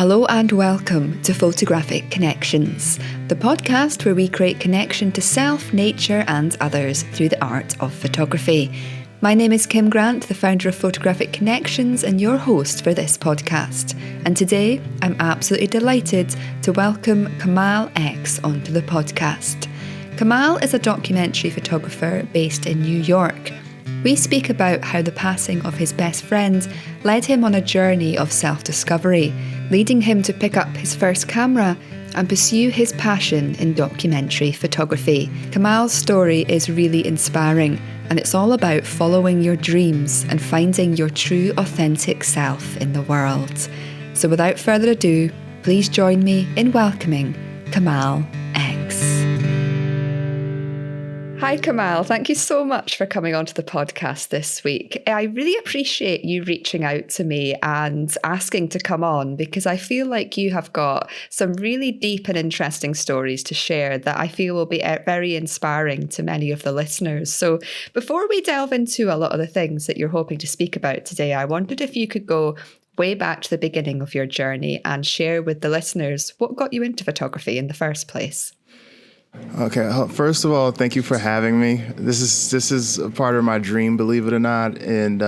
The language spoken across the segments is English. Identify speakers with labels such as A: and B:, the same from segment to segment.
A: Hello and welcome to Photographic Connections, the podcast where we create connection to self, nature and others through the art of photography. My name is Kim Grant, the founder of Photographic Connections and your host for this podcast. And today I'm absolutely delighted to welcome Kamal X onto the podcast. Kamal is a documentary photographer based in New York. We speak about how the passing of his best friend led him on a journey of self-discovery, leading him to pick up his first camera and pursue his passion in documentary photography. Kamal's story is really inspiring, and it's all about following your dreams and finding your true, authentic self in the world. So without further ado, please join me in welcoming Kamal X. Hi Kamal, thank you so much for coming onto the podcast this week. I really appreciate you reaching out to me and asking to come on because I feel like you have got some really deep and interesting stories to share that I feel will be very inspiring to many of the listeners. So before we delve into a lot of the things that you're hoping to speak about today, I wondered if you could go way back to the beginning of your journey and share with the listeners what got you into photography in the first place.
B: Okay, first of all, thank you for having me. This is a part of my dream, believe it or not. And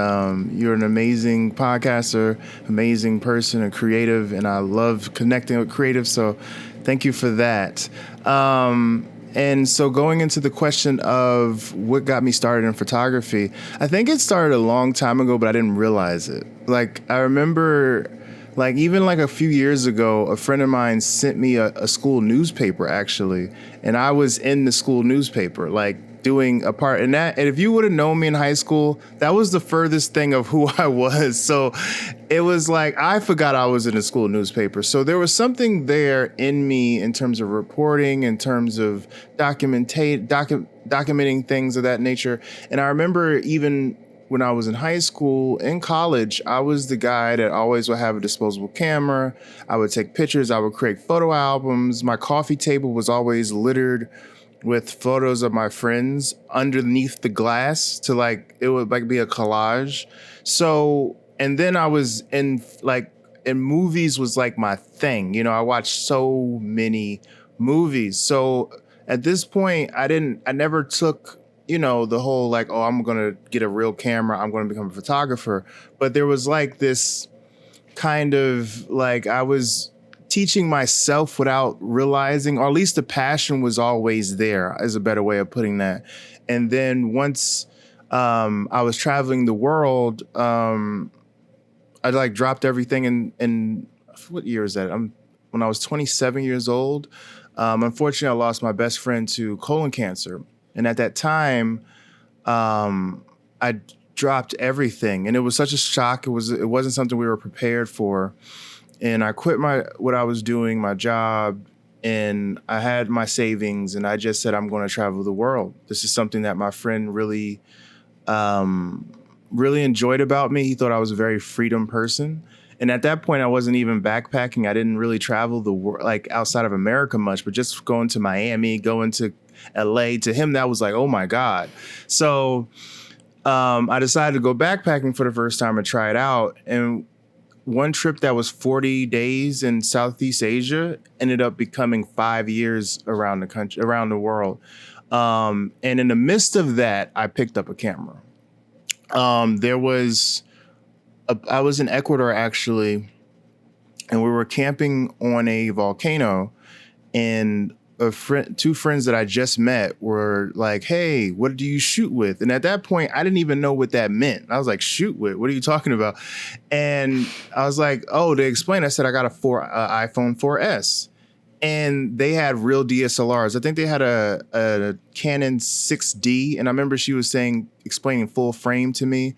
B: you're an amazing podcaster, amazing person, and creative, and I love connecting with creatives. So thank you for that. And so going into the question of what got me started in photography, I think it started a long time ago, but I didn't realize it. Like, I remember, even a few years ago, a friend of mine sent me a school newspaper, actually. And I was in the school newspaper, doing a part in that. And if you would have known me in high school, that was the furthest thing of who I was. So it was I forgot I was in a school newspaper. So there was something there in me in terms of reporting, in terms of documenting things of that nature. And I remember even when I was in high school, in college, I was the guy that always would have a disposable camera. I would take pictures. I would create photo albums. My coffee table was always littered with photos of my friends underneath the glass to it would be a collage. So, and then I was in movies was my thing. You know, I watched so many movies. So at this point, I never took the whole I'm going to get a real camera, I'm going to become a photographer. But there was this kind of I was teaching myself without realizing, or at least the passion was always there, is a better way of putting that. And then once I was traveling the world, I dropped everything in what year is that? When I was 27 years old. Unfortunately, I lost my best friend to colon cancer. And at that time, I dropped everything, and it was such a shock. It wasn't something we were prepared for, and I quit what I was doing, my job, and I had my savings, and I just said, I'm going to travel the world. This is something that my friend really enjoyed about me. He thought I was a very freedom person. And at that point, I wasn't even backpacking. I didn't really travel the world, outside of America much, but just going to Miami, going to LA, to him, that was oh my God. So I decided to go backpacking for the first time and try it out. And one trip that was 40 days in Southeast Asia ended up becoming 5 years around the country, around the world. And in the midst of that, I picked up a camera. I was in Ecuador, actually, and we were camping on a volcano, and two friends that I just met were like, hey, what do you shoot with? And at that point, I didn't even know what that meant. I was like, shoot with? What are you talking about? And I was like, oh, they explained. I said, I got a iPhone 4S. And they had real DSLRs. I think they had a Canon 6D. And I remember she was explaining full frame to me.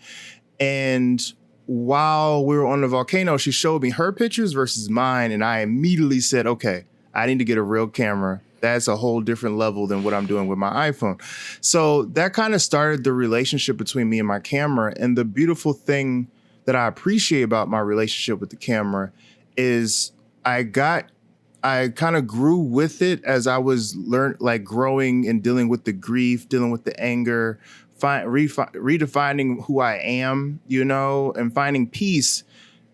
B: And while we were on the volcano, she showed me her pictures versus mine. And I immediately said, okay, I need to get a real camera. That's a whole different level than what I'm doing with my iPhone. So that kind of started the relationship between me and my camera. And the beautiful thing that I appreciate about my relationship with the camera is I kind of grew with it as I was growing and dealing with the grief, dealing with the anger, redefining who I am, and finding peace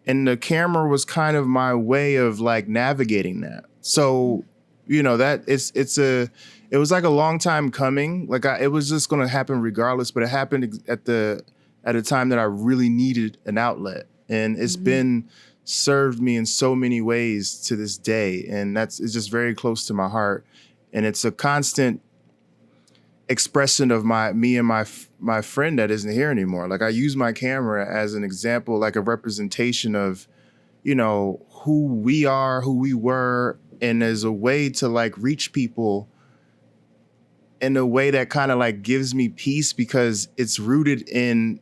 B: And the camera was kind of my way of like navigating that. So, that it was like a long time coming. Like it was just going to happen regardless, but it happened at a time that I really needed an outlet. And it's been served me in so many ways to this day. And it's just very close to my heart. And it's a constant expression of me and my friend that isn't here anymore. Like I use my camera as an example, like a representation of, who we are, who we were, and as a way to like reach people in a way that kind of like gives me peace because it's rooted in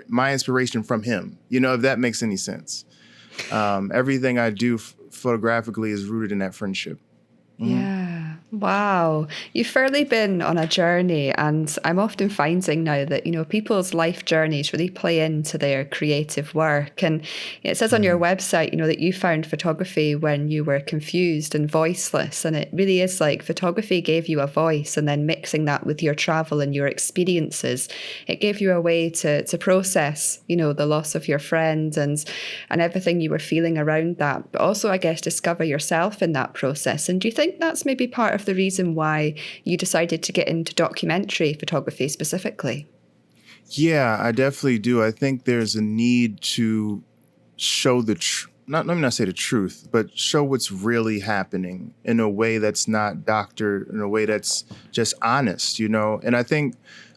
B: my inspiration from him. If that makes any sense. Everything I do photographically is rooted in that friendship.
A: Yeah. Wow. You've fairly been on a journey, and I'm often finding now that, people's life journeys really play into their creative work. And it says on your website, that you found photography when you were confused and voiceless. And it really is like photography gave you a voice, and then mixing that with your travel and your experiences, it gave you a way to process, the loss of your friend and everything you were feeling around that. But also, I guess, discover yourself in that process. And do you think that's maybe part of the reason why you decided to get into documentary photography specifically?
B: Yeah, I definitely do. I think there's a need to show let me not say the truth, but show what's really happening in a way that's not doctored, in a way that's just honest, And I think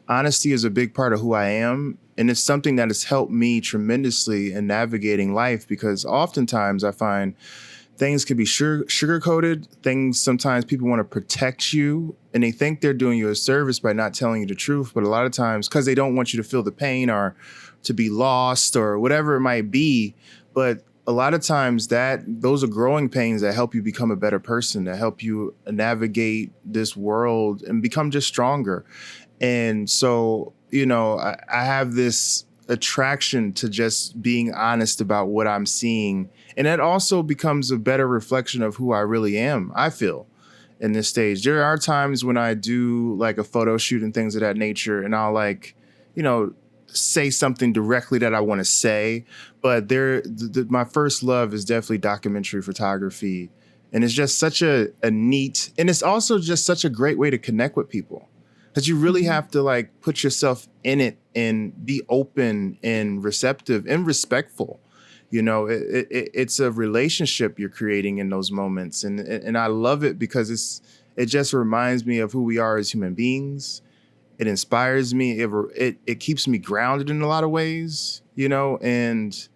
B: honesty is a big part of who I am. And it's something that has helped me tremendously in navigating life, because oftentimes I find things can be sugar-coated. Sometimes people want to protect you and they think they're doing you a service by not telling you the truth. But a lot of times, because they don't want you to feel the pain or to be lost or whatever it might be. But a lot of times those are growing pains that help you become a better person, that help you navigate this world and become just stronger. And so, I have this attraction to just being honest about what I'm seeing. And that also becomes a better reflection of who I really am, I feel, in this stage. There are times when I do like a photo shoot and things of that nature, and I'll like, say something directly that I want to say. But my first love is definitely documentary photography. And it's just such a neat, and it's also just such a great way to connect with people. Because you really have to like put yourself in it and be open and receptive and respectful. It's a relationship you're creating in those moments. And I love it because it just reminds me of who we are as human beings. It inspires me. It keeps me grounded in a lot of ways, and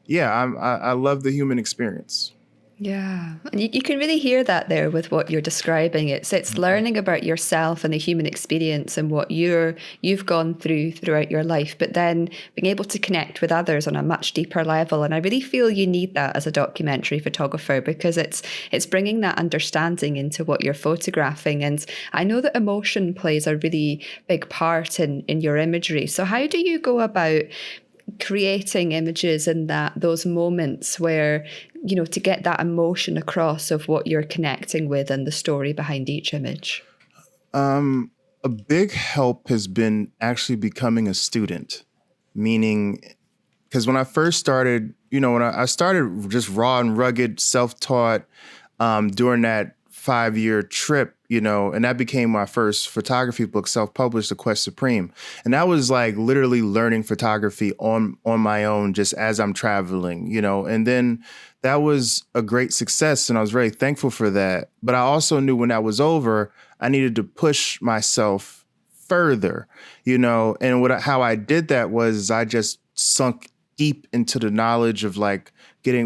B: yeah, I love the human experience.
A: Yeah, and you can really hear that there with what you're describing. It's learning about yourself and the human experience and what you've gone throughout your life, but then being able to connect with others on a much deeper level. And I really feel you need that as a documentary photographer, because it's bringing that understanding into what you're photographing. And I know that emotion plays a really big part in your imagery. So how do you go about creating images in those moments where, to get that emotion across of what you're connecting with and the story behind each image?
B: A big help has been actually becoming a student, meaning, because when I first started, when I started just raw and rugged, self-taught, during that 5-year trip, and that became my first photography book, self-published, The Quest Supreme. And that was like literally learning photography on my own, just as I'm traveling, and then that was a great success. And I was very thankful for that. But I also knew when that was over, I needed to push myself further, and how I did that was I just sunk deep into the knowledge of like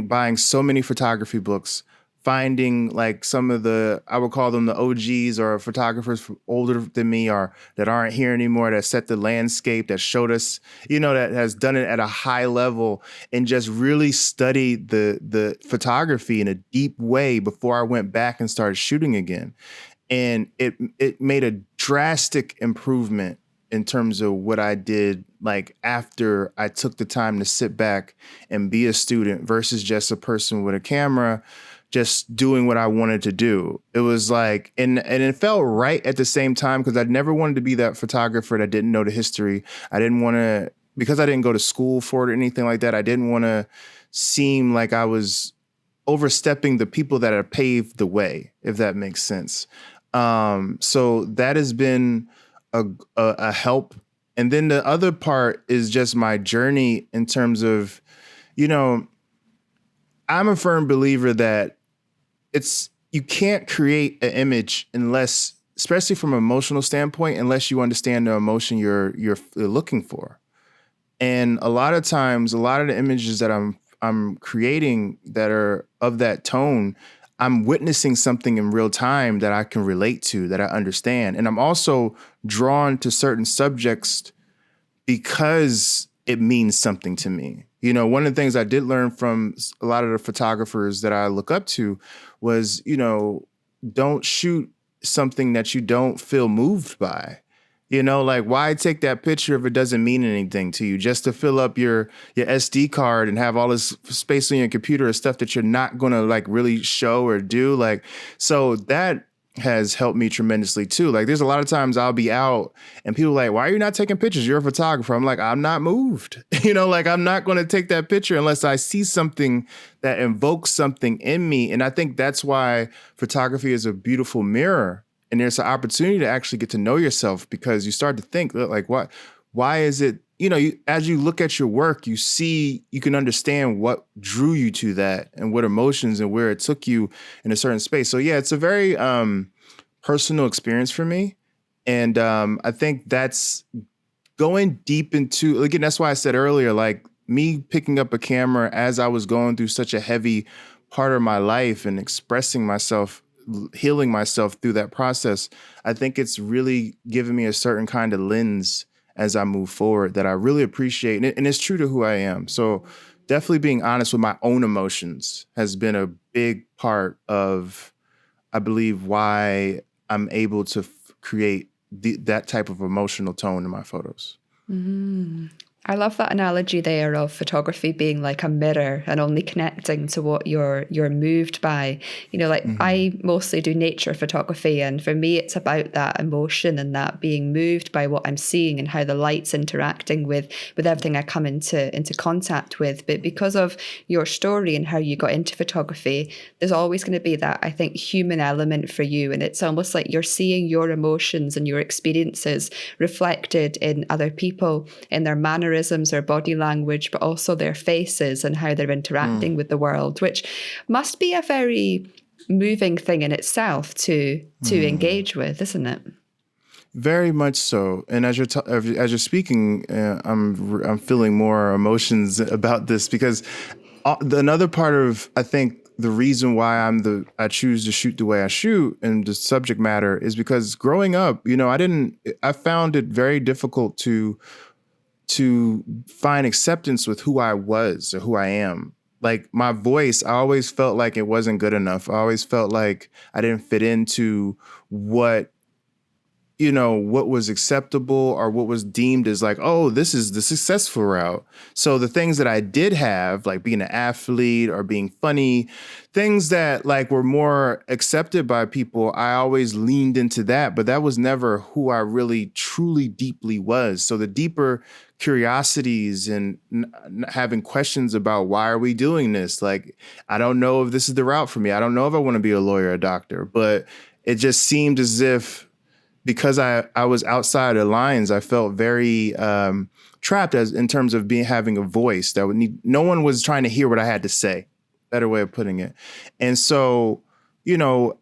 B: buying so many photography books, finding like some of I would call them the OGs, or photographers older than me or that aren't here anymore, that set the landscape, that showed us, that has done it at a high level, and just really studied the photography in a deep way before I went back and started shooting again. And it made a drastic improvement in terms of what I did, like after I took the time to sit back and be a student versus just a person with a camera, just doing what I wanted to do. It was like, and it felt right at the same time, because I never wanted to be that photographer that didn't know the history. I didn't want to because I didn't go to school for it or anything like that, I didn't want to seem like I was overstepping the people that have paved the way, if that makes sense. So that has been a help. And then the other part is just my journey in terms of, you know, I'm a firm believer that you can't create an image unless, especially from an emotional standpoint, unless you understand the emotion you're looking for. And a lot of times, a lot of the images that I'm creating that are of that tone, I'm witnessing something in real time that I can relate to, that I understand. And I'm also drawn to certain subjects because it means something to me. You know, one of the things I did learn from a lot of the photographers that I look up to was, you know, don't shoot something that you don't feel moved by. You know, like, why take that picture if it doesn't mean anything to you? Just to fill up your SD card and have all this space on your computer of stuff that you're not going to like really show or do. Like, so that has helped me tremendously too. Like, there's a lot of times I'll be out and people are like, why are you not taking pictures? You're a photographer. I'm like, I'm not moved. You know, like, I'm not going to take that picture unless I see something that invokes something in me. And I think that's why photography is a beautiful mirror. And there's an opportunity to actually get to know yourself, because you start to think like, why is it, you know, as you look at your work, you can understand what drew you to that and what emotions and where it took you in a certain space. So yeah, it's a very personal experience for me. And I think that's going deep into, again, that's why I said earlier, like, me picking up a camera as I was going through such a heavy part of my life and expressing myself, healing myself through that process, I think it's really given me a certain kind of lens as I move forward that I really appreciate. And it's true to who I am. So definitely being honest with my own emotions has been a big part of, I believe, why I'm able to create that type of emotional tone in my photos.
A: Mm-hmm. I love that analogy there of photography being like a mirror and only connecting to what you're moved by. You know, like, I mostly do nature photography, and for me it's about that emotion and that being moved by what I'm seeing and how the light's interacting with everything I come into contact with. But because of your story and how you got into photography, there's always going to be that, I think, human element for you, and it's almost like you're seeing your emotions and your experiences reflected in other people, in their mannerisms, their body language, but also their faces and how they're interacting with the world, which must be a very moving thing in itself to engage with, isn't it?
B: Very much so. And as you're speaking, I'm feeling more emotions about this, because another part of, I think, the reason why I choose to shoot the way I shoot and the subject matter is because growing up, you know, I found it very difficult to find acceptance with who I was or who I am. Like, my voice, I always felt like it wasn't good enough. I always felt like I didn't fit into what was acceptable or what was deemed as like, oh, this is the successful route. So the things that I did have, like being an athlete or being funny, things that like were more accepted by people, I always leaned into that, but that was never who I really truly deeply was. So the deeper curiosities and having questions about, why are we doing this? Like, I don't know if this is the route for me. I don't know if I want to be a lawyer or a doctor, but it just seemed as if, because I was outside the lines, I felt very trapped in terms of having a voice that would need. No one was trying to hear what I had to say. Better way of putting it. And so, you know,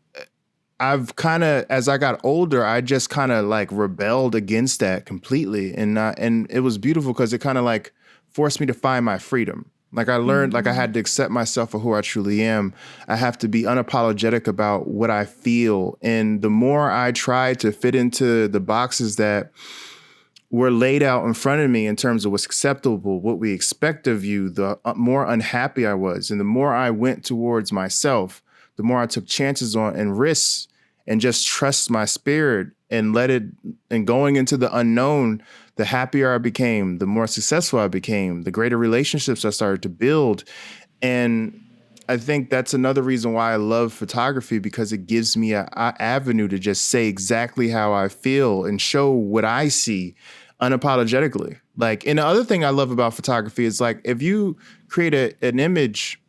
B: I've kind of, as I got older, I just kind of like rebelled against that completely, and it was beautiful because it kind of like forced me to find my freedom. Like, I learned, like, I had to accept myself for who I truly am. I have to be unapologetic about what I feel. And the more I tried to fit into the boxes that were laid out in front of me in terms of what's acceptable, what we expect of you, the more unhappy I was. And the more I went towards myself, the more I took chances on and risks and just trust my spirit and let it, and going into the unknown, the happier I became, the more successful I became, the greater relationships I started to build. And I think that's another reason why I love photography, because it gives me an avenue to just say exactly how I feel and show what I see unapologetically. Like, and the other thing I love about photography is like, if you create an image,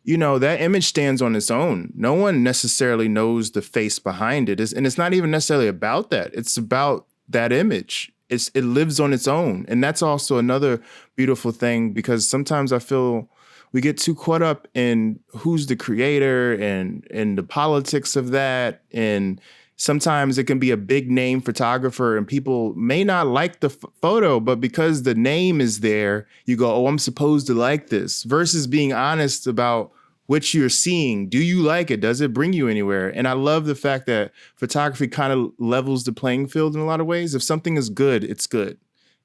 B: you know, that image stands on its own. No one necessarily knows the face behind it. And it's not even necessarily about that. It's about that image. It lives on its own. And that's also another beautiful thing, because sometimes I feel we get too caught up in who's the creator and the politics of that. And sometimes it can be a big name photographer and people may not like the photo, but because the name is there, you go, oh, I'm supposed to like this, versus being honest about what you're seeing. Do you like it? Does it bring you anywhere? And I love the fact that photography kind of levels the playing field in a lot of ways. If something is good, it's good.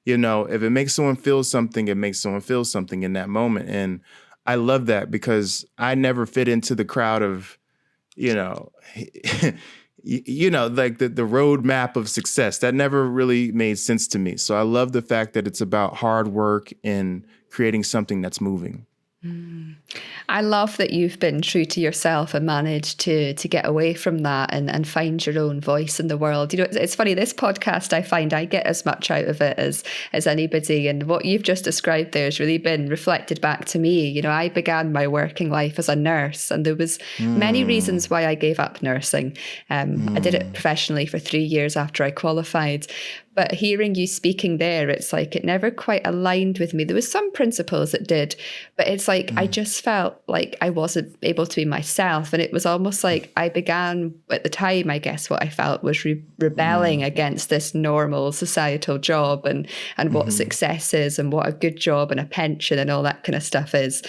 B: You know, if it makes someone feel something, it makes someone feel something in that moment. And I love that, because I never fit into the crowd of, you know, like the roadmap of success. That never really made sense to me. So I love the fact that it's about hard work and creating something that's moving.
A: I love that you've been true to yourself and managed to get away from that and find your own voice in the world. You know, it's funny, this podcast, I find I get as much out of it as anybody. And what you've just described there has really been reflected back to me. You know, I began my working life as a nurse, and there was many reasons why I gave up nursing. I did it professionally for 3 years after I qualified. But hearing you speaking there, it's like it never quite aligned with me. There was some principles that did, but it's like I just felt like I wasn't able to be myself. And it was almost like I began at the time, I guess what I felt was rebelling against this normal societal job and what success is and what a good job and a pension and all that kind of stuff is.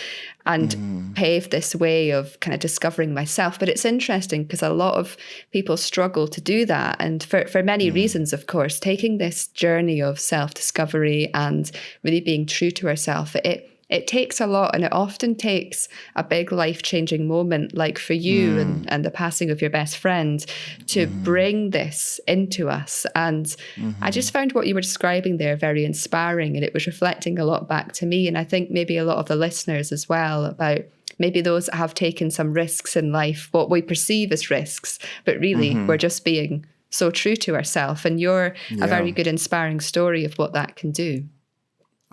A: And paved this way of kind of discovering myself. But it's interesting because a lot of people struggle to do that. And for many reasons, of course, taking this journey of self-discovery and really being true to ourselves, it takes a lot, and it often takes a big life-changing moment, like for you and the passing of your best friend, to bring this into us. And I just found what you were describing there very inspiring, and it was reflecting a lot back to me, and I think maybe a lot of the listeners as well, about maybe those that have taken some risks in life, what we perceive as risks, but really we're just being so true to ourselves. And you're a very good, inspiring story of what that can do.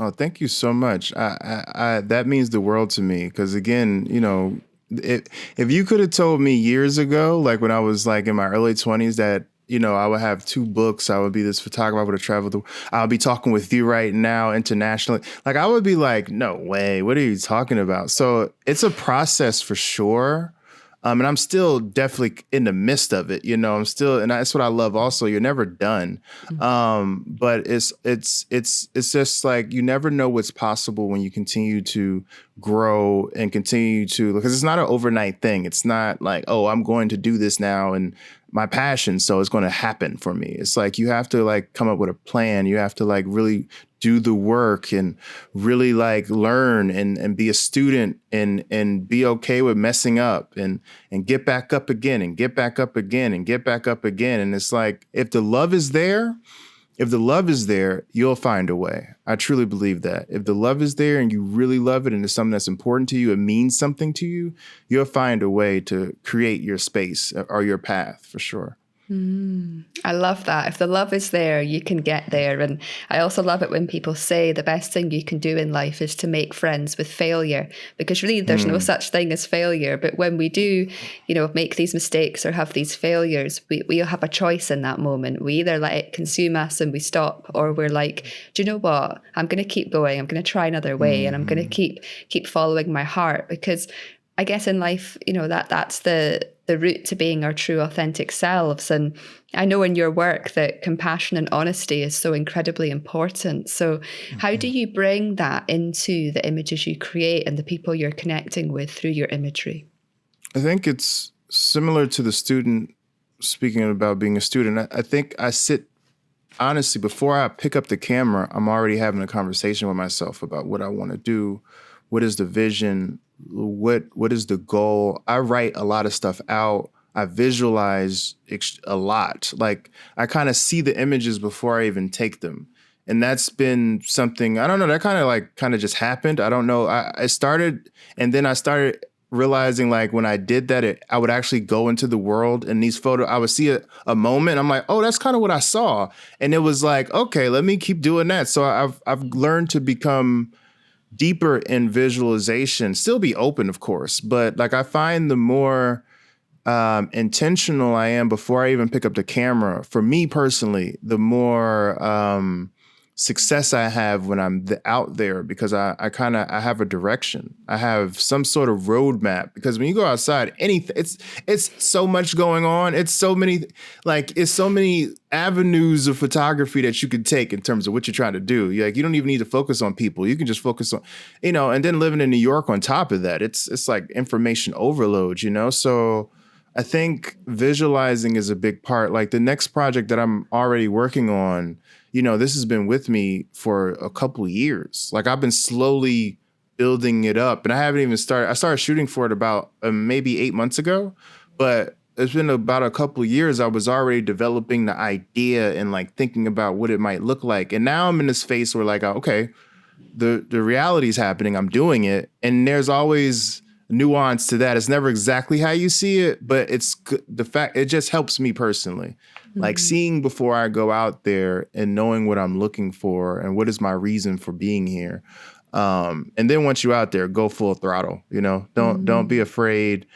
B: Oh, thank you so much. I that means the world to me, because again, you know, if you could have told me years ago, like when I was like in my early 20s, that, you know, I would have 2 books, I would be this photographer, I would have traveled, I'll be talking with you right now internationally. Like I would be like, no way, what are you talking about? So it's a process for sure. And I'm still definitely in the midst of it, you know. I'm still, and that's what I love. Also, you're never done, but it's just like you never know what's possible when you continue to grow and continue to, because it's not an overnight thing. It's not like, oh, I'm going to do this now and my passion, so it's going to happen for me. It's like you have to like come up with a plan. You have to like really do the work and really like learn and be a student and be okay with messing up and get back up again and get back up again and get back up again. And it's like, if the love is there, you'll find a way. I truly believe that. If the love is there and you really love it and it's something that's important to you, it means something to you, you'll find a way to create your space or your path for sure.
A: I love that. If the love is there, you can get there. And I also love it when people say the best thing you can do in life is to make friends with failure, because really there's no such thing as failure. But when we do, you know, make these mistakes or have these failures, we have a choice in that moment. We either let it consume us and we stop, or we're like, do you know what? I'm going to keep going. I'm going to try another way, and I'm going to keep following my heart, because I guess in life, you know, that's the route to being our true authentic selves. And I know in your work that compassion and honesty is so incredibly important. So how do you bring that into the images you create and the people you're connecting with through your imagery?
B: I think it's similar to the student, speaking about being a student. I think I sit, honestly, before I pick up the camera, I'm already having a conversation with myself about what I want to do. What is the vision? What is the goal? I write a lot of stuff out. I visualize a lot. Like I kind of see the images before I even take them. And that's been something, I don't know, that kind of just happened. I don't know. I started, and then I started realizing like when I did that, I would actually go into the world and these photos, I would see a moment. I'm like, oh, that's kind of what I saw. And it was like, okay, let me keep doing that. So I've learned to become deeper in visualization, still be open, of course. But like I find the more intentional I am before I even pick up the camera, for me personally, the more success I have when I'm out there, because I have a direction. I have some sort of roadmap, because when you go outside, anything, it's so much going on. It's so many avenues of photography that you could take in terms of what you're trying to do. You don't even need to focus on people. You can just focus on, and then living in New York on top of that, it's like information overload, So I think visualizing is a big part. Like the next project that I'm already working on, this has been with me for a couple of years. Like I've been slowly building it up, and I haven't even started. I started shooting for it about maybe 8 months ago, but it's been about a couple of years. I was already developing the idea and like thinking about what it might look like. And now I'm in this phase where like, okay, the reality is happening. I'm doing it. And there's always nuance to that. It's never exactly how you see it, but it's the fact, it just helps me personally. Like seeing before I go out there and knowing what I'm looking for and what is my reason for being here. And then once you're out there, go full throttle, don't be afraid.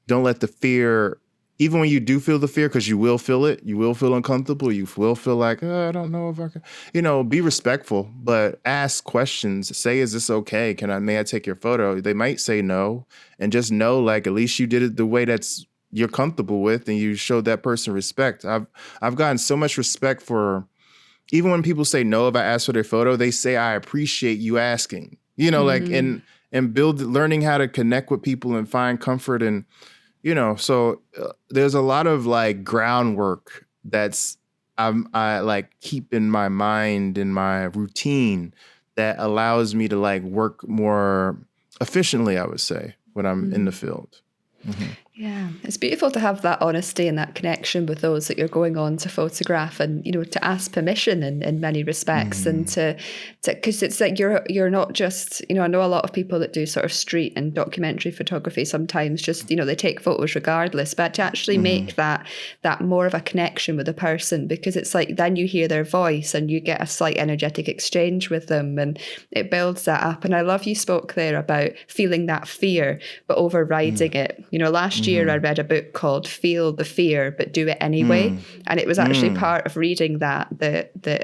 B: Don't let the fear, even when you do feel the fear, because you will feel it, you will feel uncomfortable, you will feel like, oh, I don't know if I can, be respectful, but ask questions. Say, is this okay? May I take your photo? They might say no, and just know, like, at least you did it the way you're comfortable with, and you showed that person respect. I've gotten so much respect for, even when people say no, if I ask for their photo, they say, I appreciate you asking, like, and learning how to connect with people and find comfort. And, so there's a lot of like groundwork that's I like keep in my mind, in my routine, that allows me to like work more efficiently, I would say, when I'm in the field. Mm-hmm.
A: Yeah, it's beautiful to have that honesty and that connection with those that you're going on to photograph, and to ask permission in many respects, and to because it's like you're not just, I know a lot of people that do sort of street and documentary photography sometimes just they take photos regardless, but to actually make that more of a connection with a person, because it's like then you hear their voice and you get a slight energetic exchange with them, and it builds that up. And I love you spoke there about feeling that fear but overriding it. Last year I read a book called Feel the Fear but Do It Anyway, and it was actually part of reading that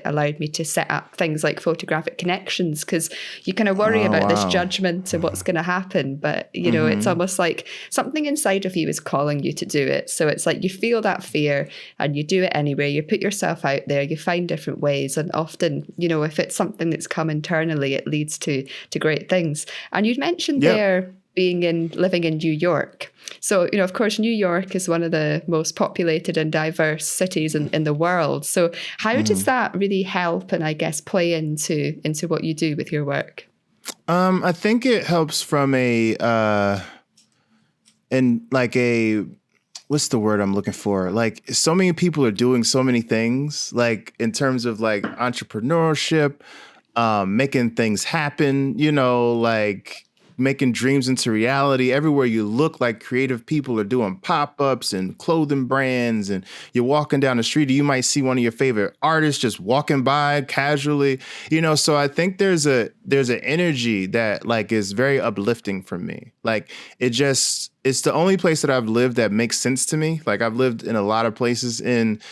A: allowed me to set up things like Photographic Connections, because you kind of worry about this judgment and what's going to happen, but it's almost like something inside of you is calling you to do it. So it's like you feel that fear and you do it anyway. You put yourself out there, you find different ways, and often if it's something that's come internally, it leads to great things. And you'd mentioned there living in New York. So, of course, New York is one of the most populated and diverse cities in the world. So how does that really help and I guess play into what you do with your work?
B: I think it helps from what's the word I'm looking for? Like, so many people are doing so many things, like in terms of like entrepreneurship, making things happen, like making dreams into reality. Everywhere you look, like creative people are doing pop-ups and clothing brands, and you're walking down the street, you might see one of your favorite artists just walking by casually, so I think there's an energy that like is very uplifting for me. Like it's the only place that I've lived that makes sense to me. Like I've lived in a lot of places and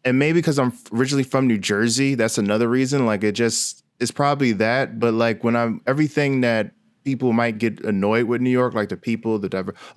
B: maybe because I'm originally from New Jersey, that's another reason. Like it's probably that, but like when everything that people might get annoyed with New York, like the people,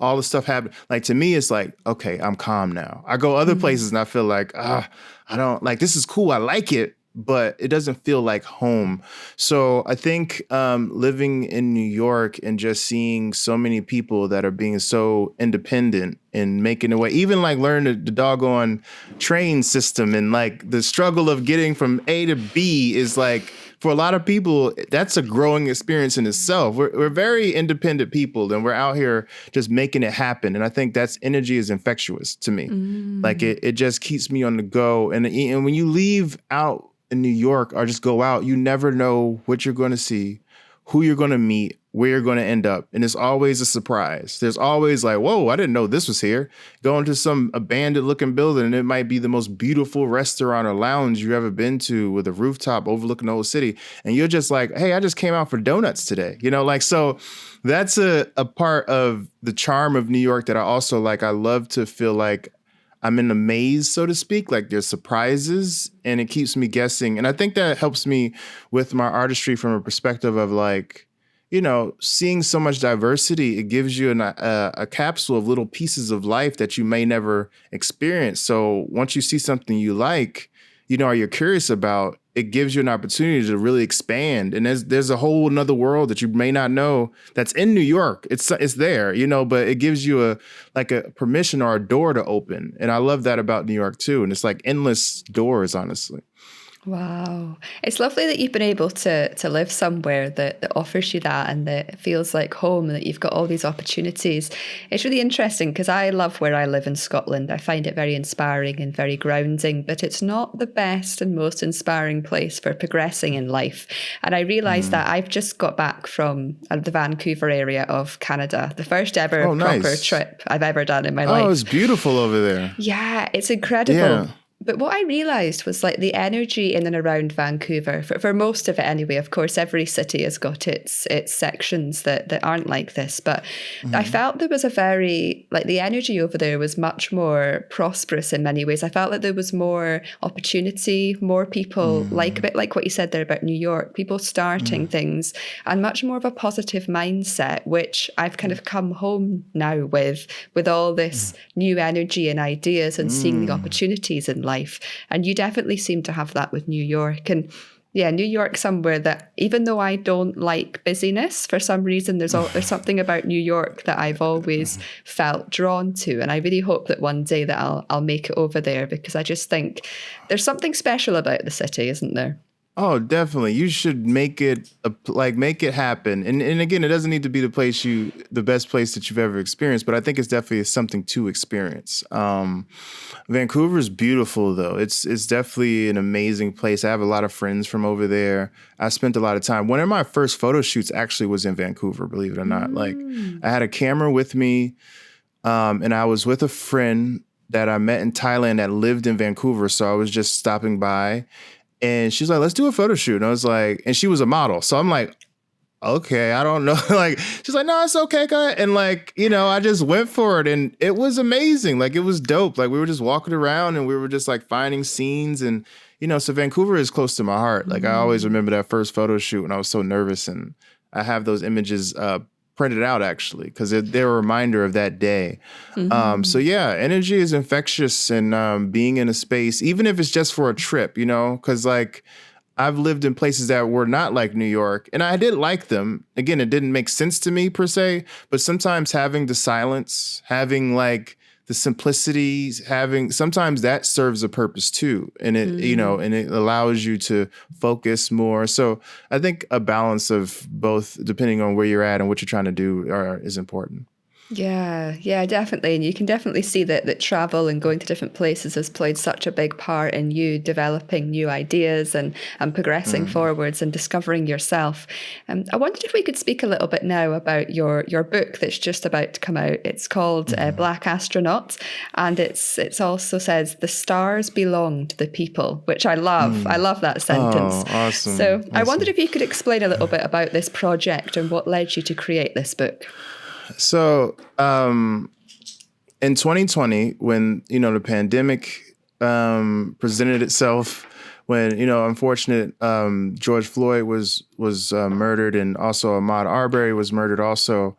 B: all the stuff happen. Like to me, it's like, okay, I'm calm now. I go other places and I feel like, I don't like, this is cool. I like it, but it doesn't feel like home. So I think living in New York and just seeing so many people that are being so independent and making a way, even like learning the doggone train system, and like the struggle of getting from A to B is like, for a lot of people, that's a growing experience in itself. We're very independent people, and we're out here just making it happen. And I think that's energy is infectious to me. Like it just keeps me on the go. And when you leave out in New York or just go out, you never know what you're going to see, who you're going to meet, where you're going to end up. And it's always a surprise. There's always like, whoa, I didn't know this was here. Go into some abandoned looking building and it might be the most beautiful restaurant or lounge you've ever been to with a rooftop overlooking the whole city. And you're just like, hey, I just came out for donuts today. So that's a part of the charm of New York that I also like. I love to feel like I'm in a maze, so to speak, like there's surprises and it keeps me guessing. And I think that helps me with my artistry from a perspective of like, seeing so much diversity. It gives you a capsule of little pieces of life that you may never experience. So once you see something you like, or you're curious about, it gives you an opportunity to really expand. And there's a whole another world that you may not know that's in New York. It's there, but it gives you a permission or a door to open. And I love that about New York too. And it's like endless doors, honestly.
A: Wow. It's lovely that you've been able to live somewhere that offers you that and that feels like home and that you've got all these opportunities. It's really interesting because I love where I live in Scotland. I find it very inspiring and very grounding, but it's not the best and most inspiring place for progressing in life. And I realised that I've just got back from the Vancouver area of Canada, the first ever proper trip I've ever done in my life.
B: Oh, it's beautiful over there.
A: Yeah, it's incredible.
B: Yeah.
A: But what I realised was like the energy in and around Vancouver, for most of it anyway. Of course, every city has got its sections that aren't like this. But I felt there was the energy over there was much more prosperous in many ways. I felt like there was more opportunity, more people, a bit like what you said there about New York, people starting things and much more of a positive mindset, which I've kind of come home now with all this new energy and ideas and seeing the opportunities in life. And you definitely seem to have that with New York. And yeah, New York, somewhere that even though I don't like busyness, for some reason, there's something about New York that I've always felt drawn to. And I really hope that one day that I'll make it over there, because I just think there's something special about the city, isn't there?
B: Oh, definitely. You should make it happen. And again, it doesn't need to be the best place that you've ever experienced, but I think it's definitely something to experience. Vancouver is beautiful though. It's definitely an amazing place. I have a lot of friends from over there. I spent a lot of time. One of my first photo shoots actually was in Vancouver, believe it or not. Like I had a camera with me, and I was with a friend that I met in Thailand that lived in Vancouver. So I was just stopping by. And she's like, let's do a photo shoot. And I was like, and she was a model. So I'm like, okay, I don't know. Like, she's like, no, it's okay, guy. And like, I just went for it and it was amazing. Like, it was dope. Like we were just walking around and we were just like finding scenes and, so Vancouver is close to my heart. Like I always remember that first photo shoot when I was so nervous, and I have those images printed out actually, because they're a reminder of that day. So yeah, energy is infectious, and being in a space, even if it's just for a trip, because like I've lived in places that were not like New York, and I did like them. Again, it didn't make sense to me per se, but sometimes having the silence, having like the simplicity, sometimes that serves a purpose too. And it, and it allows you to focus more. So I think a balance of both, depending on where you're at and what you're trying to do, is important.
A: Yeah, definitely. And you can definitely see that travel and going to different places has played such a big part in you developing new ideas and progressing forwards and discovering yourself. I wondered if we could speak a little bit now about your book that's just about to come out. It's called Black Astronaut, and it's also says the stars belong to the people, which I love. I love that sentence.
B: Oh, awesome.
A: So
B: awesome.
A: I wondered if you could explain a little bit about this project and what led you to create this book.
B: So in 2020, when, the pandemic presented itself, when, unfortunate George Floyd was murdered, and also Ahmaud Arbery was murdered also,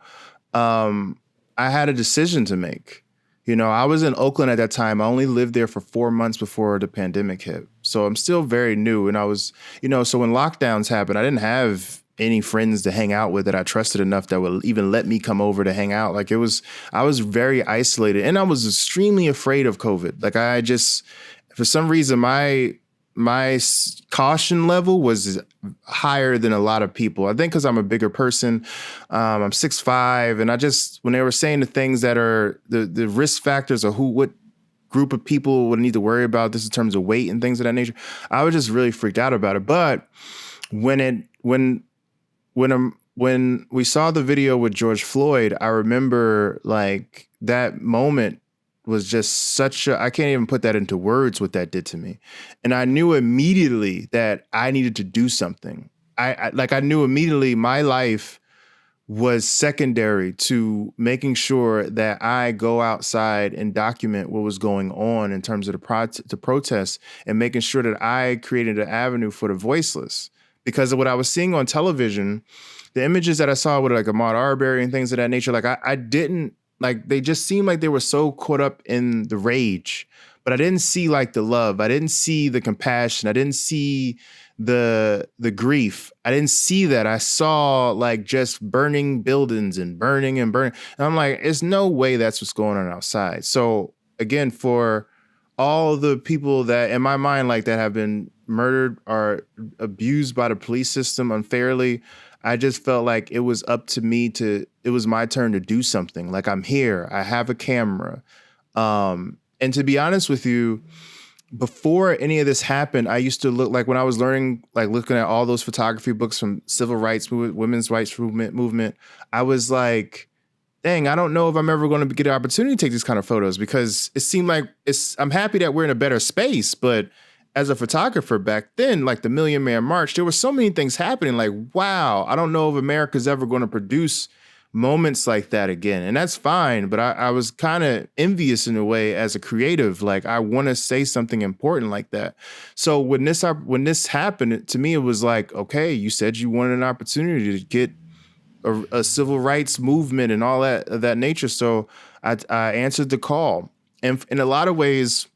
B: I had a decision to make. I was in Oakland at that time. I only lived there for 4 months before the pandemic hit. So I'm still very new. And I was, so when lockdowns happened, I didn't have any friends to hang out with that I trusted enough that would even let me come over to hang out. Like I was very isolated, and I was extremely afraid of COVID. Like I just, for some reason, my caution level was higher than a lot of people. I think because I'm a bigger person. I'm 6'5", and I just, when they were saying the things that are the risk factors of what group of people would need to worry about this in terms of weight and things of that nature, I was just really freaked out about it. But when when we saw the video with George Floyd, I remember like that moment was just I can't even put that into words what that did to me. And I knew immediately that I needed to do something. I knew immediately my life was secondary to making sure that I go outside and document what was going on in terms of the protests, and making sure that I created an avenue for the voiceless. Because of what I was seeing on television, the images that I saw with like Ahmaud Arbery and things of that nature, like I didn't, like, they just seemed like they were so caught up in the rage, but I didn't see like the love. I didn't see the compassion. I didn't see the grief. I didn't see that. I saw like just burning buildings and burning and burning. And I'm like, there's no way that's what's going on outside. So again, for all the people that in my mind, like, that have been murdered or abused by the police system unfairly, I just felt like it was up to me it was my turn to do something. Like, I'm here, I have a camera. And to be honest with you, before any of this happened, I used to look like, when I was learning, like looking at all those photography books from civil rights movement, women's rights movement, I was like, dang, I don't know if I'm ever going to get an opportunity to take these kind of photos, because it seemed like I'm happy that we're in a better space. But as a photographer back then, like the Million Man March, there were so many things happening. Like, wow, I don't know if America's ever going to produce moments like that again. And that's fine. But I was kind of envious in a way as a creative. Like, I want to say something important like that. So when this happened, to me, it was like, okay, you said you wanted an opportunity to get a civil rights movement and all that of that nature. So I answered the call. And in a lot of ways,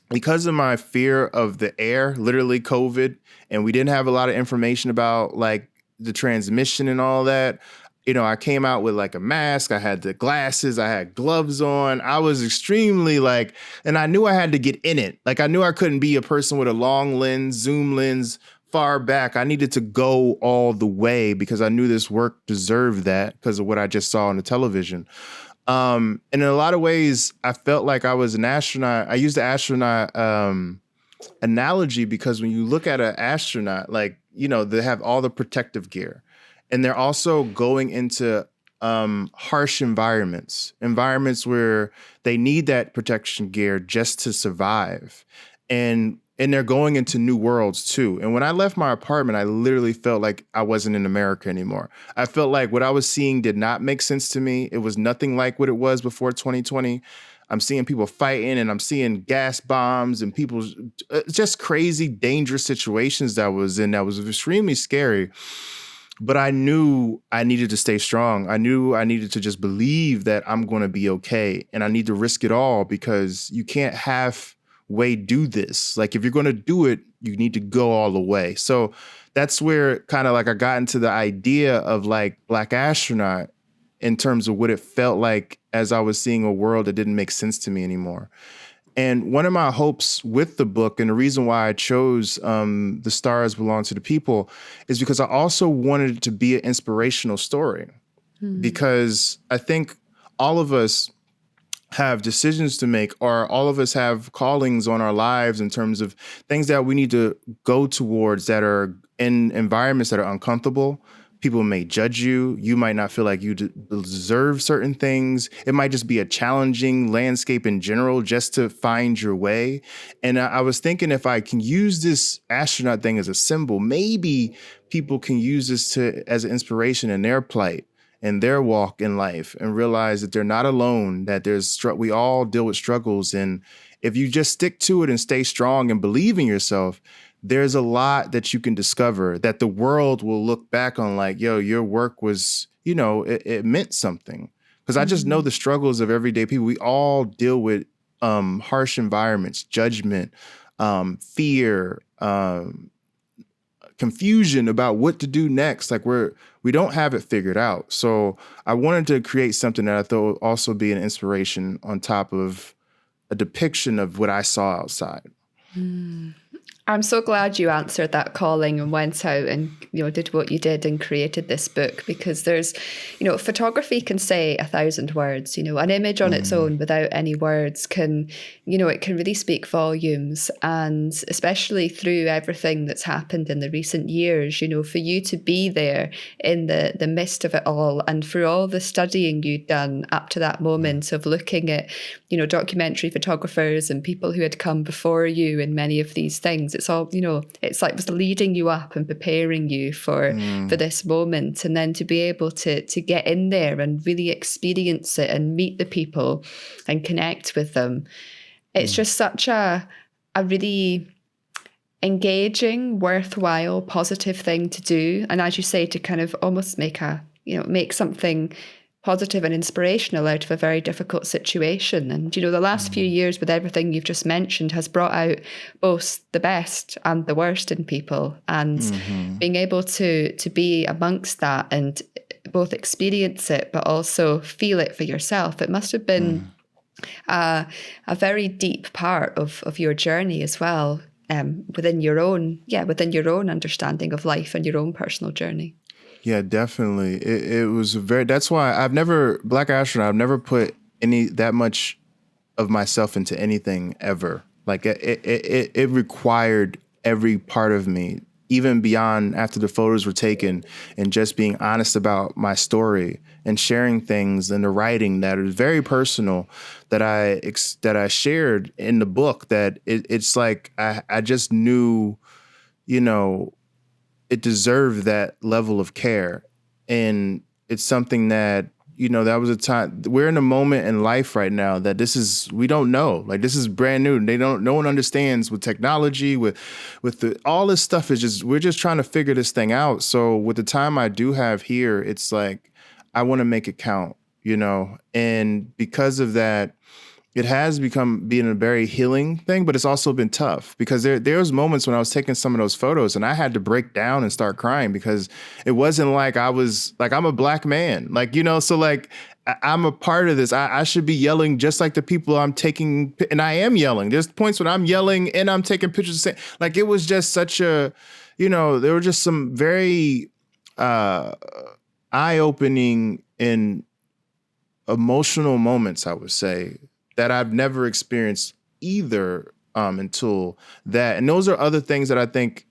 B: because of my fear of the air, literally COVID, and we didn't have a lot of information about like the transmission and all that, you know, I came out with like a mask, I had the glasses, I had gloves on. I was extremely like, and I knew I had to get in it. Like, I knew I couldn't be a person with a long lens, zoom lens, far back. I needed to go all the way because I knew this work deserved that because of what I just saw on the television. And in a lot of ways, I felt like I was an astronaut. I used the astronaut analogy because when you look at an astronaut, like, you know, they have all the protective gear, and they're also going into harsh environments where they need that protection gear just to survive. And they're going into new worlds too. And when I left my apartment, I literally felt like I wasn't in America anymore. I felt like what I was seeing did not make sense to me. It was nothing like what it was before 2020. I'm seeing people fighting, and I'm seeing gas bombs and people, just crazy, dangerous situations that I was in that was extremely scary. But I knew I needed to stay strong. I knew I needed to just believe that I'm going to be okay. And I need to risk it all, because you can't halfway do this. Like, if you're going to do it, you need to go all the way. So that's where kind of like I got into the idea of like Black Astronaut in terms of what it felt like as I was seeing a world that didn't make sense to me anymore. And one of my hopes with the book, and the reason why I chose The Stars Belong to the People, is because I also wanted it to be an inspirational story. Because I think all of us have decisions to make, or all of us have callings on our lives in terms of things that we need to go towards that are in environments that are uncomfortable. People may judge you. You might not feel like you deserve certain things. It might just be a challenging landscape in general just to find your way. And I was thinking, if I can use this astronaut thing as a symbol, maybe people can use this as an inspiration in their plight and their walk in life, and realize that they're not alone, that we all deal with struggles. And if you just stick to it and stay strong and believe in yourself, there's a lot that you can discover that the world will look back on like, yo, your work was, you know, it meant something. Because I just know the struggles of everyday people. We all deal with harsh environments, judgment, fear, confusion about what to do next. Like, we don't have it figured out. So I wanted to create something that I thought would also be an inspiration on top of a depiction of what I saw outside.
A: I'm so glad you answered that calling and went out and, did what you did and created this book, because there's, photography can say 1,000 words. An image on its own without any words can, it can really speak volumes. And especially through everything that's happened in the recent years, for you to be there in the midst of it all, and for all the studying you'd done up to that moment of looking at, documentary photographers and people who had come before you in many of these things. It's all, it's like it was leading you up and preparing you for this moment. And then to be able to get in there and really experience it and meet the people and connect with them. It's just such a really engaging, worthwhile, positive thing to do. And as you say, to kind of almost make something positive and inspirational out of a very difficult situation. And, the last few years with everything you've just mentioned has brought out both the best and the worst in people. And being able to be amongst that and both experience it, but also feel it for yourself, it must have been a very deep part of your journey as well, within your own understanding of life and your own personal journey.
B: Yeah, definitely. It was that's why Black Astronaut, I've never put that much of myself into anything ever. Like it required every part of me, even beyond after the photos were taken, and just being honest about my story and sharing things in the writing that is very personal that I shared in the book, that it's like, I just knew, it deserved that level of care. And it's something that, that was a time, we're in a moment in life right now that we don't know, like, this is brand new. No one understands with technology, with all this stuff we're just trying to figure this thing out. So with the time I do have here, it's like, I want to make it count, and because of that, it has become being a very healing thing, but it's also been tough, because there's moments when I was taking some of those photos and I had to break down and start crying, because it wasn't like I'm a Black man, so like I'm a part of this. I should be yelling just like the people I'm taking, and I am yelling. There's points when I'm yelling and I'm taking pictures. Like, it was just such a, there were just some very eye-opening and emotional moments, I would say, that I've never experienced either until that. And those are other things that I think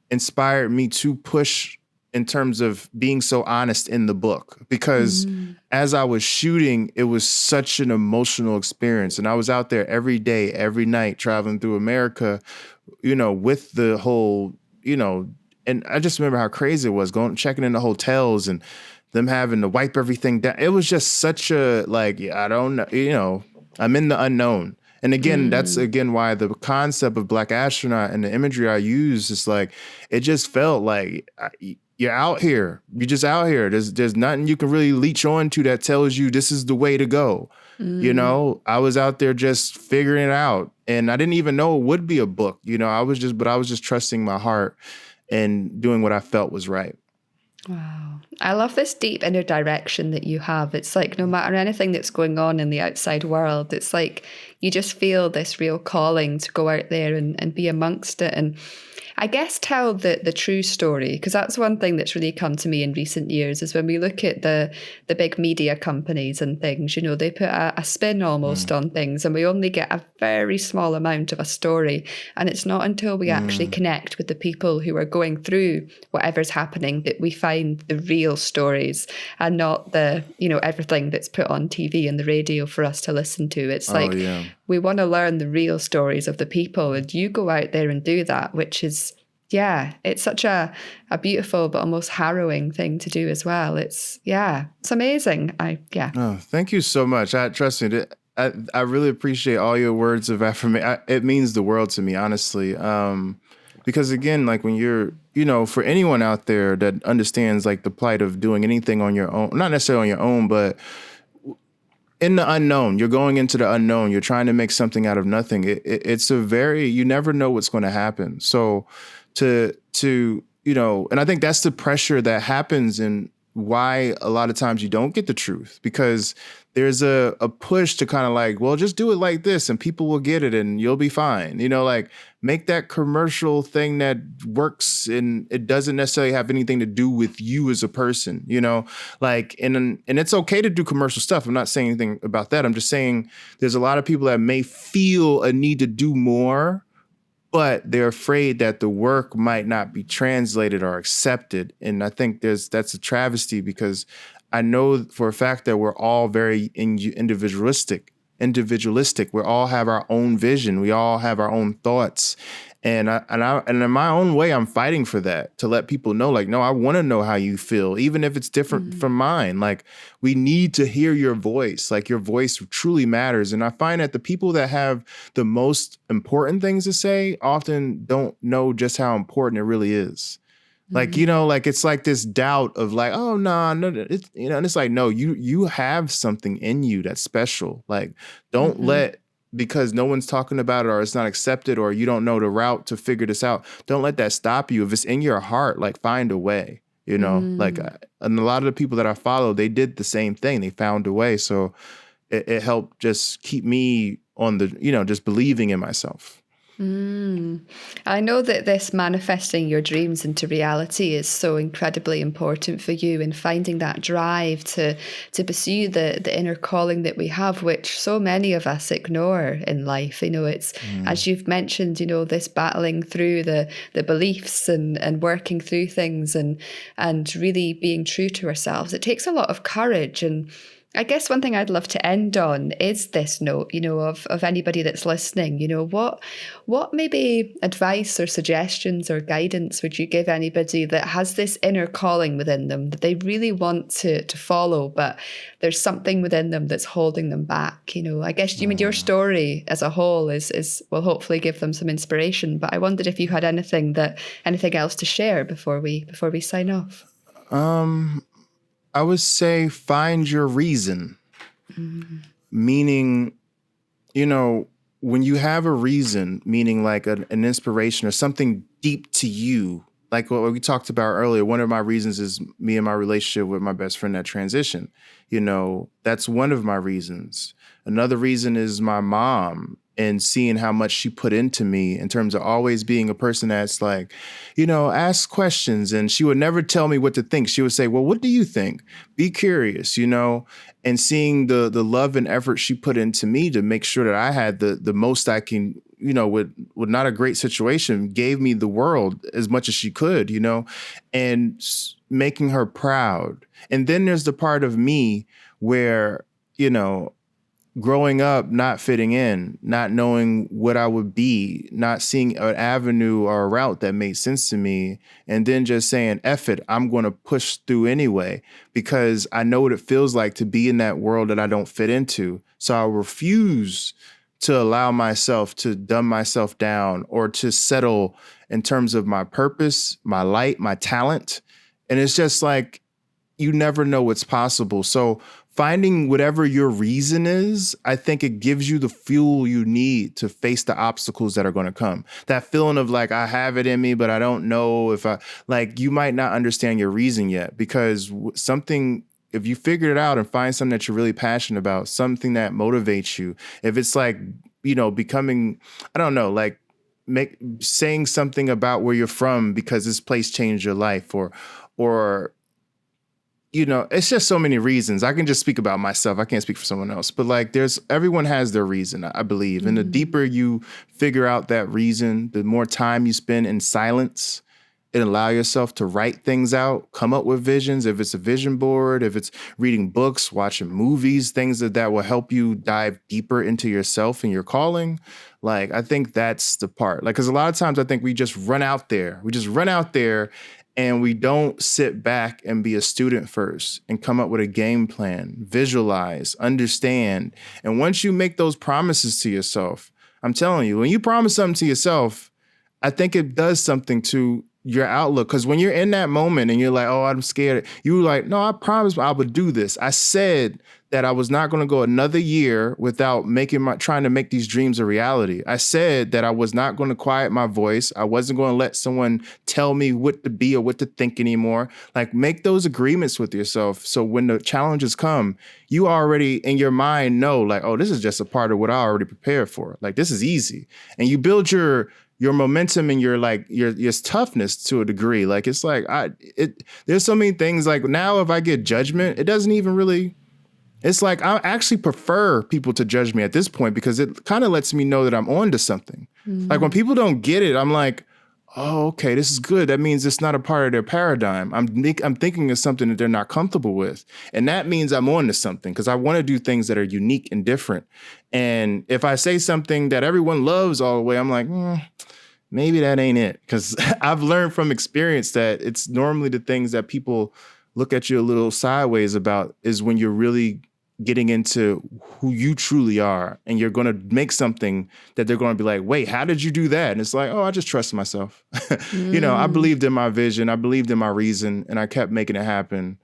B: inspired me to push in terms of being so honest in the book, because as I was shooting, it was such an emotional experience. And I was out there every day, every night, traveling through America, with the whole, and I just remember how crazy it was checking in the hotels and them having to wipe everything down. It was just such a, I don't know, I'm in the unknown. And again, that's why the concept of Black Astronaut and the imagery I use is like, it just felt like you're out here. You're just out here. There's nothing you can really leech on to that tells you this is the way to go. I was out there just figuring it out, and I didn't even know it would be a book. I was just trusting my heart and doing what I felt was right.
A: Wow. I love this deep inner direction that you have. It's like, no matter anything that's going on in the outside world, it's like you just feel this real calling to go out there and be amongst it. And I guess tell the true story, because that's one thing that's really come to me in recent years, is when we look at the big media companies and things, they put a spin almost on things, and we only get a very small amount of a story. And it's not until we actually connect with the people who are going through whatever's happening that we find the real stories, and not the, everything that's put on TV and the radio for us to listen to. It's we want to learn the real stories of the people, and you go out there and do that, which is, it's such a beautiful but almost harrowing thing to do as well. It's amazing. Oh,
B: thank you so much. Trust me, I really appreciate all your words of affirmation. It means the world to me, honestly. Because again, like, when you're, for anyone out there that understands like the plight of doing anything on your own, not necessarily on your own, but in the unknown, you're going into the unknown. You're trying to make something out of nothing. It's you never know what's going to happen. So to and I think that's the pressure that happens in why a lot of times you don't get the truth, because there's a push to kind of like, well, just do it like this and people will get it and you'll be fine. Like make that commercial thing that works, and it doesn't necessarily have anything to do with you as a person, like, and it's okay to do commercial stuff. I'm not saying anything about that. I'm just saying there's a lot of people that may feel a need to do more, but they're afraid that the work might not be translated or accepted. And I think that's a travesty, because I know for a fact that we're all very individualistic. We all have our own vision. We all have our own thoughts. And in my own way, I'm fighting for that, to let people know, like, no, I want to know how you feel, even if it's different from mine. Like, we need to hear your voice. Like, your voice truly matters. And I find that the people that have the most important things to say often don't know just how important it really is. Like, like it's like this doubt of like, oh, no, it's, and it's like, no, you have something in you that's special. Like, don't let, because no one's talking about it or it's not accepted or you don't know the route to figure this out, don't let that stop you. If it's in your heart, like, find a way, like, and a lot of the people that I follow, they did the same thing. They found a way. So it helped just keep me on the, just believing in myself.
A: I know that this manifesting your dreams into reality is so incredibly important for you, and finding that drive to pursue the inner calling that we have, which so many of us ignore in life. It's, as you've mentioned, this battling through the beliefs and working through things and really being true to ourselves. It takes a lot of courage. And I guess one thing I'd love to end on is this note, of anybody that's listening. What maybe advice or suggestions or guidance would you give anybody that has this inner calling within them that they really want to follow, but there's something within them that's holding them back? I guess your story as a whole is will hopefully give them some inspiration. But I wondered if you had anything else to share before we sign off.
B: I would say find your reason, meaning, when you have a reason, meaning like an inspiration or something deep to you, like what we talked about earlier. One of my reasons is me and my relationship with my best friend that transitioned. That's one of my reasons. Another reason is my mom, and seeing how much she put into me in terms of always being a person that's like, ask questions. And she would never tell me what to think. She would say, well, what do you think? Be curious, and seeing the love and effort she put into me to make sure that I had the most I can, with not a great situation, gave me the world as much as she could, and making her proud. And then there's the part of me where, growing up, not fitting in, not knowing what I would be, not seeing an avenue or a route that made sense to me, and then just saying, F it, I'm going to push through anyway, because I know what it feels like to be in that world that I don't fit into. So I refuse to allow myself to dumb myself down or to settle in terms of my purpose, my light, my talent. And it's just like, you never know what's possible. So finding whatever your reason is, I think it gives you the fuel you need to face the obstacles that are going to come. That feeling of like, I have it in me, but I don't know if you might not understand your reason yet, because if you figure it out and find something that you're really passionate about, something that motivates you, if it's like, becoming, I don't know, like saying something about where you're from because this place changed your life, or it's just so many reasons. I can just speak about myself. I can't speak for someone else. But like, everyone has their reason, I believe. And the deeper you figure out that reason, the more time you spend in silence and allow yourself to write things out, come up with visions. If it's a vision board, if it's reading books, watching movies, things that will help you dive deeper into yourself and your calling. Like, I think that's the part. Like, because a lot of times I think we just run out there. And we don't sit back and be a student first and come up with a game plan, visualize, understand. And once you make those promises to yourself, I'm telling you, when you promise something to yourself, I think it does something to your outlook. Because when you're in that moment and you're like, oh, I'm scared, you're like, no, I promise I would do this. I said that I was not going to go another year without trying to make these dreams a reality. I said that I was not going to quiet my voice. I wasn't going to let someone tell me what to be or what to think anymore. Like, make those agreements with yourself. So when the challenges come, you already in your mind know, like, oh, this is just a part of what I already prepared for. Like, this is easy. And you build your momentum and your toughness to a degree. Like, it's like, there's so many things. Like, now if I get judgment, it doesn't even really, it's like, I actually prefer people to judge me at this point, because it kind of lets me know that I'm on to something. Like, when people don't get it, I'm like, oh, okay, this is good. That means it's not a part of their paradigm. I'm thinking of something that they're not comfortable with. And that means I'm on to something, because I want to do things that are unique and different. And if I say something that everyone loves all the way, I'm like, maybe that ain't it. Because I've learned from experience that it's normally the things that people look at you a little sideways about is when you're really getting into who you truly are, and you're going to make something that they're going to be like, wait, how did you do that? And it's like, oh, I just trust myself. I believed in my vision. I believed in my reason, and I kept making it happen.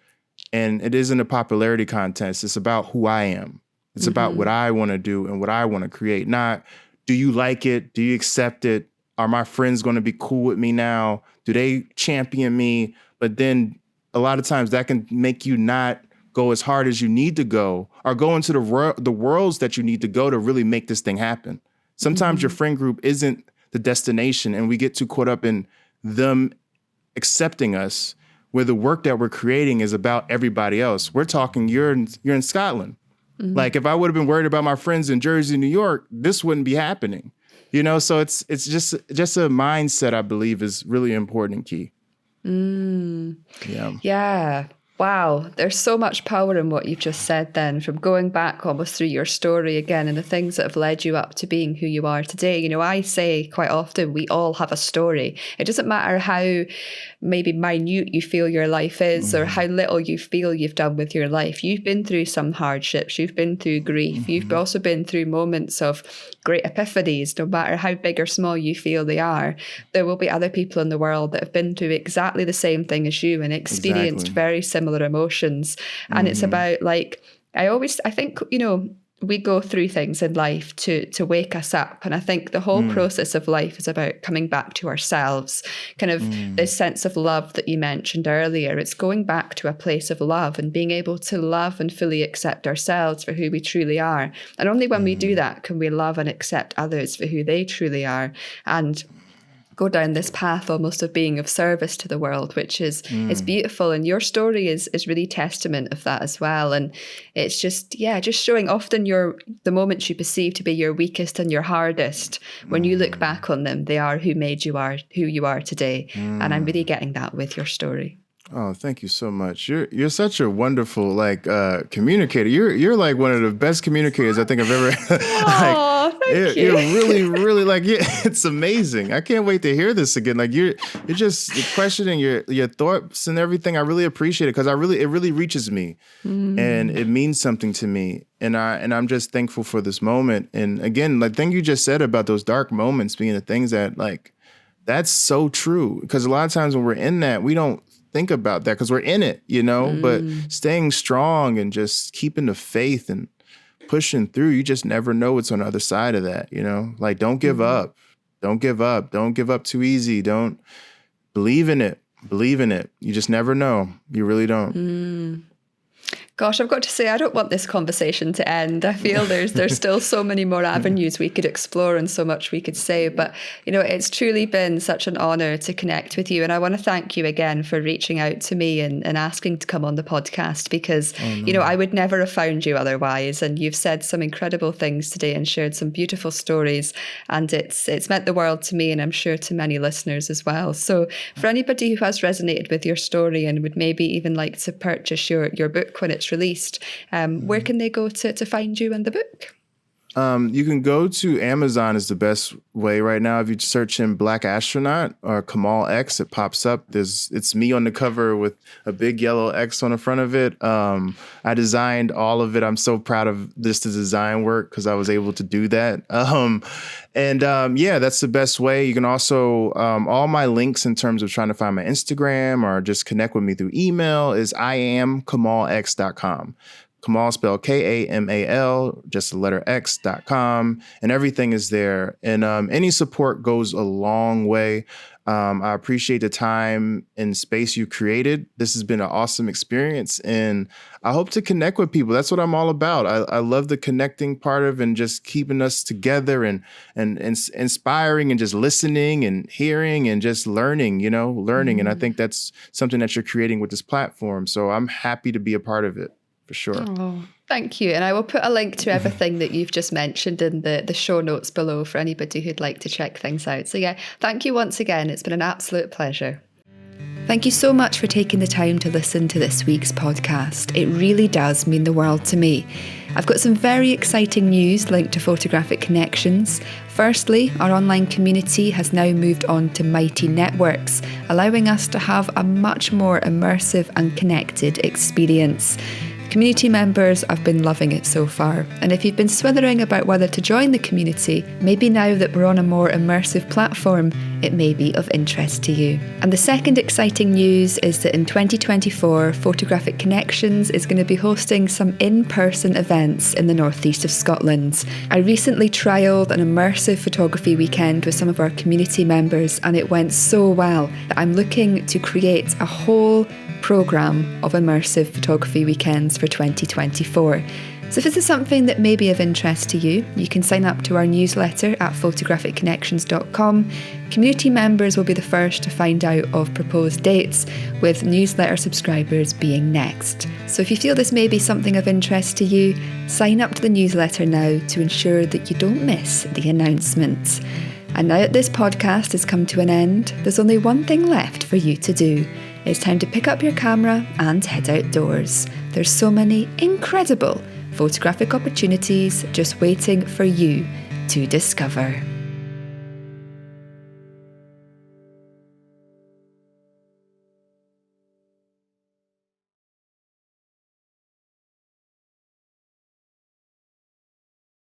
B: And it isn't a popularity contest. It's about who I am. It's about what I want to do and what I want to create. Not, do you like it? Do you accept it? Are my friends going to be cool with me now? Do they champion me? But then a lot of times that can make you not go as hard as you need to go, or go into the worlds that you need to go to really make this thing happen. Sometimes your friend group isn't the destination, and we get too caught up in them accepting us, where the work that we're creating is about everybody else. We're talking, you're in Scotland. Like, if I would have been worried about my friends in Jersey, New York, this wouldn't be happening. So it's just a mindset, I believe, is really important and key.
A: Yeah. Wow, there's so much power in what you've just said then, from going back almost through your story again and the things that have led you up to being who you are today. I say quite often, we all have a story. It doesn't matter how maybe minute you feel your life is, or how little you feel you've done with your life. You've been through some hardships, you've been through grief, you've also been through moments of great epiphanies. No matter how big or small you feel they are, there will be other people in the world that have been through exactly the same thing as you and experienced very similar emotions. And it's about, like, I think, we go through things in life to wake us up. And I think the whole process of life is about coming back to ourselves, kind of this sense of love that you mentioned earlier. It's going back to a place of love and being able to love and fully accept ourselves for who we truly are. And only when we do that can we love and accept others for who they truly are, and go down this path almost of being of service to the world, which is beautiful. And your story is really testament of that as well. And it's just showing often the moments you perceive to be your weakest and your hardest, when you look back on them, they are who made you are who you are today. And I'm really getting that with your story.
B: Oh, thank you so much. You're such a wonderful communicator. You're like one of the best communicators I think I've ever.
A: Thank you.
B: You're really, really it's amazing. I can't wait to hear this again. Like, you're questioning your thoughts and everything. I really appreciate it, because it really reaches me, and it means something to me. And I'm just thankful for this moment. And again, like, thing you just said about those dark moments being the things that, like, that's so true. Because a lot of times when we're in that, we don't think about that because we're in it, but staying strong and just keeping the faith and pushing through, you just never know what's on the other side of that, like, don't give up. Don't give up. Don't give up too easy. Don't believe in it. You just never know. You really don't.
A: Gosh, I've got to say, I don't want this conversation to end. I feel there's still so many more avenues we could explore and so much we could say. But, it's truly been such an honor to connect with you. And I want to thank you again for reaching out to me and asking to come on the podcast, because, I would never have found you otherwise. And you've said some incredible things today and shared some beautiful stories. And it's meant the world to me, and I'm sure to many listeners as well. So for anybody who has resonated with your story and would maybe even like to purchase your book when it's released, where can they go to find you and the book?
B: You can go to Amazon is the best way right now. If you search in Black Astronaut or Kamal X, it pops up. It's me on the cover with a big yellow X on the front of it. I designed all of it. I'm so proud of the design work because I was able to do that. That's the best way. You can also, all my links in terms of trying to find my Instagram or just connect with me through email is iamkamalx.com. Kamal, spelled Kamal, just the letter X.com, and everything is there. And any support goes a long way. I appreciate the time and space you created. This has been an awesome experience, and I hope to connect with people. That's what I'm all about. I love the connecting part of and just keeping us together and inspiring and just listening and hearing and just learning. And I think that's something that you're creating with this platform. So I'm happy to be a part of it. For sure.
A: Oh, thank you. And I will put a link to everything that you've just mentioned in the show notes below for anybody who'd like to check things out. So yeah, thank you once again. It's been an absolute pleasure. Thank you so much for taking the time to listen to this week's podcast. It really does mean the world to me. I've got some very exciting news linked to Photographic Connections. Firstly, our online community has now moved on to Mighty Networks, allowing us to have a much more immersive and connected experience. Community members have been loving it so far, and if you've been swithering about whether to join the community, maybe now that we're on a more immersive platform, it may be of interest to you. And the second exciting news is that in 2024, Photographic Connections is going to be hosting some in-person events in the northeast of Scotland. I recently trialled an immersive photography weekend with some of our community members, and it went so well that I'm looking to create a whole programme of immersive photography weekends for 2024. So if this is something that may be of interest to you, you can sign up to our newsletter at photographicconnections.com. Community members will be the first to find out of proposed dates, with newsletter subscribers being next. So if you feel this may be something of interest to you, sign up to the newsletter now to ensure that you don't miss the announcement. And now that this podcast has come to an end, there's only one thing left for you to do. It's time to pick up your camera and head outdoors. There's so many incredible photographic opportunities just waiting for you to discover.